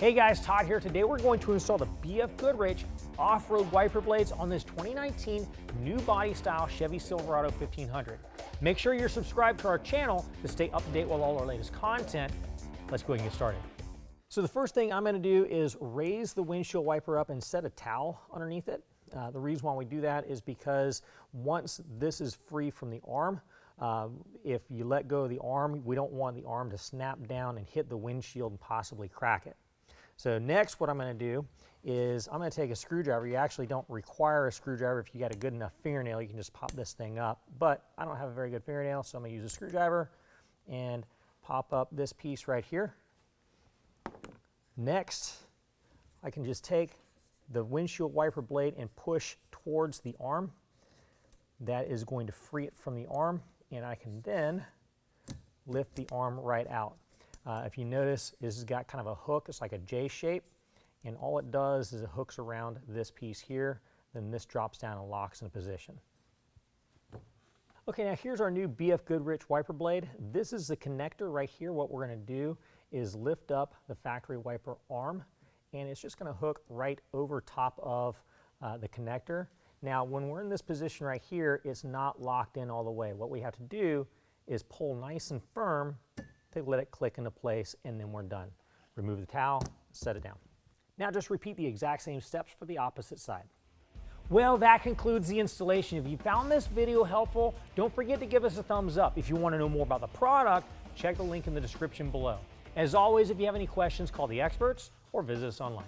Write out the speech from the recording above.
Hey guys, Todd here. Today we're going to install the BFGoodrich Off-Road Wiper Blades on this 2019 new body style Chevy Silverado 1500. Make sure you're subscribed to our channel to stay up to date with all our latest content. Let's go ahead and get started. So the first thing I'm going to do is raise the windshield wiper up and set a towel underneath it. The reason why we do that is because once this is free from the arm, if you let go of the arm, we don't want the arm to snap down and hit the windshield and possibly crack it. So next, what I'm going to do is I'm going to take a screwdriver. You actually don't require a screwdriver if you got a good enough fingernail. You can just pop this thing up, but I don't have a very good fingernail, so I'm going to use a screwdriver and pop up this piece right here. Next, I can just take the windshield wiper blade and push towards the arm. That is going to free it from the arm, and I can then lift the arm right out. If you notice, this has got kind of a hook. It's like a J shape, and all it does is it hooks around this piece here, then this drops down and locks in position. Okay, now here's our new BFGoodrich wiper blade. This is the connector right here. What we're going to do is lift up the factory wiper arm, and it's just going to hook right over top of the connector. Now, when we're in this position right here, it's not locked in all the way. What we have to do is pull nice and firm to let it click into place, and then we're done. Remove the towel, set it down. Now just repeat the exact same steps for the opposite side. Well, that concludes the installation. If you found this video helpful, don't forget to give us a thumbs up. If you want to know more about the product, check the link in the description below. As always, if you have any questions, call the experts or visit us online.